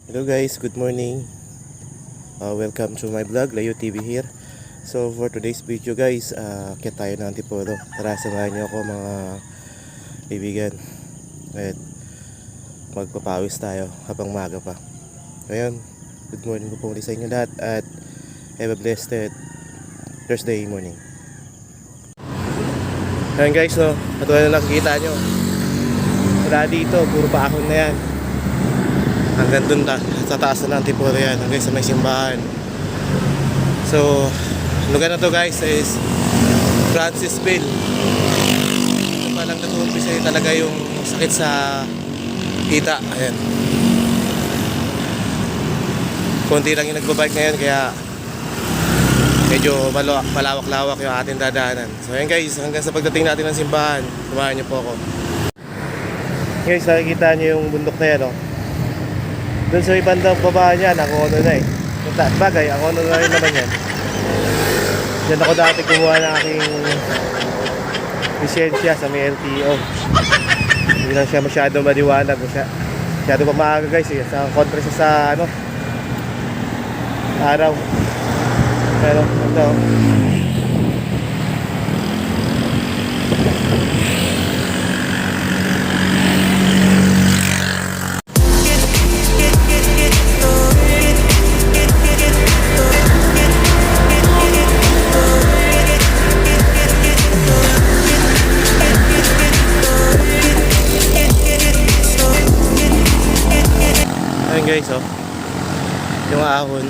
Hello guys, good morning. Welcome to my vlog, Layo TV here. So for today's video guys, kaya tayo ng Antipolo. Tara, samahan niyo ako mga kaibigan. At magpapawis tayo habang maga pa. Ngayon, good morning po sa inyo lahat at have a blessed Thursday morning. Ayan guys, no, katulad na nakikita nyo, wala dito, puro paahon na yan. Hanggang dun sa taas na ng Antipolo yan, hanggang sa may simbahan. So lugar na to guys is Francisville. Ito palang natutumpisa yun talaga yung sakit sa kita. Ayan, konti lang yung nagbabike ngayon, kaya medyo malawak-lawak yung ating dadaanan. So ayan guys, hanggang sa pagdating natin ng simbahan, tumahan niyo po ako. Guys, nakikita niyo yung bundok na yan, oh. Doon sa ibandang baba niya, ako ano na eh. Bagay, ako ano na rin naman yan. Diyan ako dati kumuha ng aking lisensya sa may LTO. Hindi lang siya masyado maliwanag. Masyado pa maaga guys eh. Sa kontra siya sa ano, araw. Pero ito, guys, oh, yung ahon,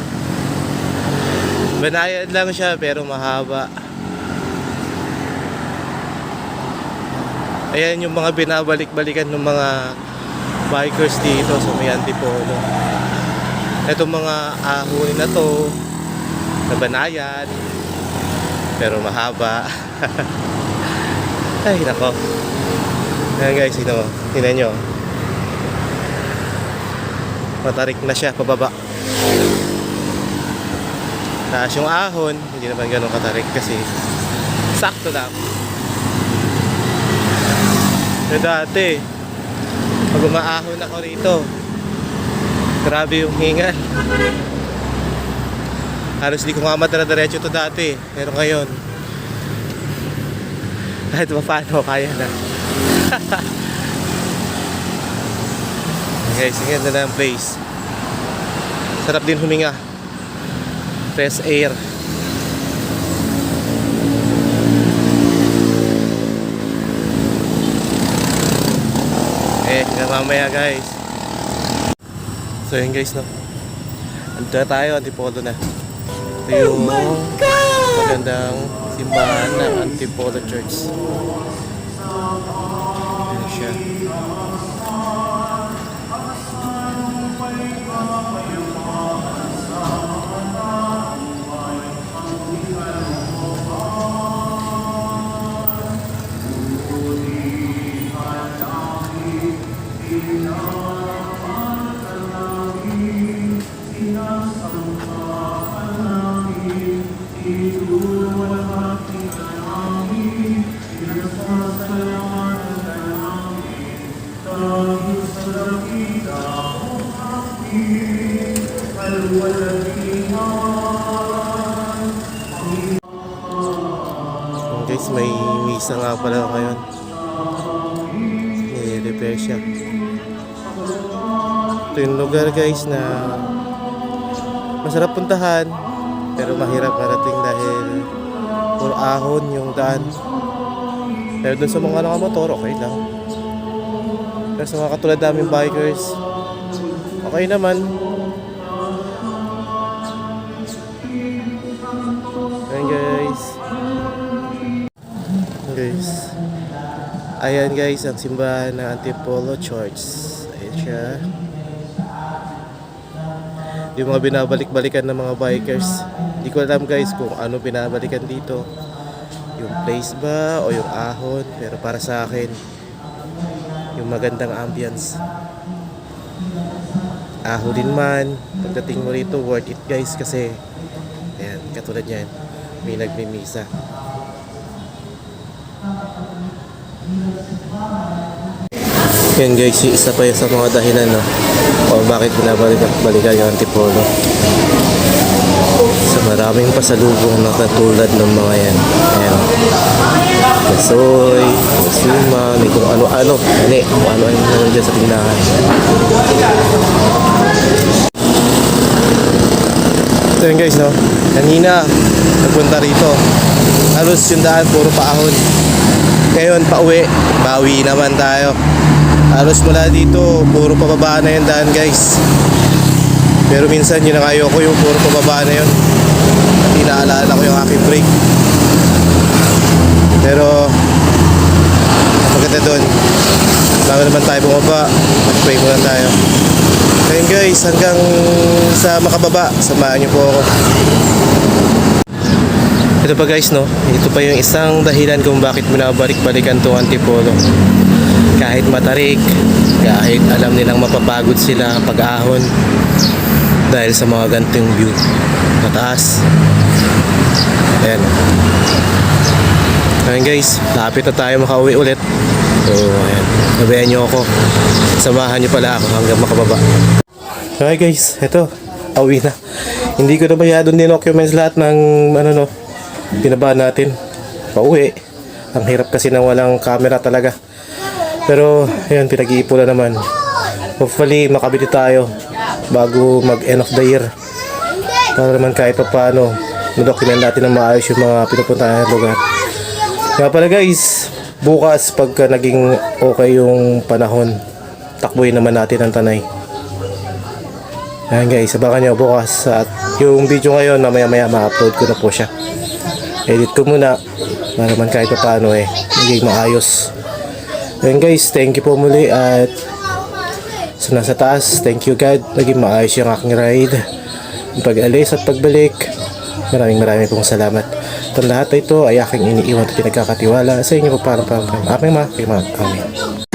banayad lang siya pero mahaba. Ayan yung mga binabalik-balikan ng mga bikers dito sa may Antipolo. Itong mga ahon na to na banayad pero mahaba. Ay nako, ayan guys, tingnan nyo, matarik na siya pababa. Taas yung ahon, hindi naman ganun katarik kasi sakto lang. So dati, pag umaahon ako rito, grabe yung hingal. Halos di ko nga madara-diretso to dati. Pero ngayon, kahit paano, kaya na. Guys, tingnan na ang place. Sarap din huminga. Fresh air. Hanggang mamaya guys. So yun guys, no, andito na tayo, Antipolo na. Ito yung magandang simbahan ng Antipolo Church. Ayan siya. Guys, may misa nga pala ngayon. I-repair siya. Ito yung lugar guys na masarap puntahan pero mahirap marating dahil puro ahon yung daan. Pero dun sa mga motor, okay lang. Pero sa mga katulad naming bikers, okay naman. Ayan guys, ang simbahan ng Antipolo Church. Ayan siya. Yung mga binabalik-balikan ng mga bikers, hindi ko alam guys kung ano binabalikan dito, yung place ba o yung ahon. Pero para sa akin, yung magandang ambience, ahon din man, pagdating mo rito worth it guys. Kasi ayan, katulad yan, may nagmimisa. Yan guys, isa pa yun sa mga dahilan no, o bakit binabalikan yung Antipolo. Sa maraming pasalubong na katulad ng mga yan. Ayan. Kasoy, kasuma, may kung ano-ano. Hindi, kung ano-ano naman dyan sa tindahan. So yun guys, no? Kanina, nagpunta rito. Halos yung daan, puro paahon. Ngayon, pauwi. Bawi naman tayo. Halos mula dito, puro pababa na yung daan guys. Pero minsan yun ang ayoko, yung puro pababa na yun. At inaalala ko yung aking brake. Pero maganda doon, bago naman tayo bumaba, mag-pray muna tayo. Ngayon guys, hanggang sa makababa, samahan niyo po ako. Ito pa guys, no, ito pa yung isang dahilan kung bakit binabalik-balikan to Antipolo. Kahit matarik, kahit alam nilang mapapagod sila pag-ahon, dahil sa mga ganitong view, mataas. Ayan. Ayan guys, lapit na tayo makauwi ulit. So ayan, nabayan nyo ako. Samahan nyo pala ako hanggang makababa. Okay guys, eto, pauwi na. Hindi ko na masyadong dinocuments lahat ng binaba natin. Pauwi. Ang hirap kasi nang walang camera talaga. Pero ayan, pinag-iipulan naman. Hopefully makabili tayo bago mag end of the year. Para naman kahit pa paano, ma-document natin na maayos yung mga pinupuntahan ng lugar. Kaya pala guys, bukas pagka naging okay yung panahon, takbuhin naman natin ang Tanay. Ayan guys, sabakan nyo bukas. At yung video ngayon, mamaya ma-upload ko na po siya. Edit ko muna para naman kahit pa paano naging maayos. Ayan guys, thank you po muli. At sa nasa taas, thank you God, naging maayos yung aking ride. Yung pag-alis at pagbalik, maraming pong salamat. At lahat ito ay aking iniiwan at pinagkakatiwala sa inyo po para aming mga. Amen.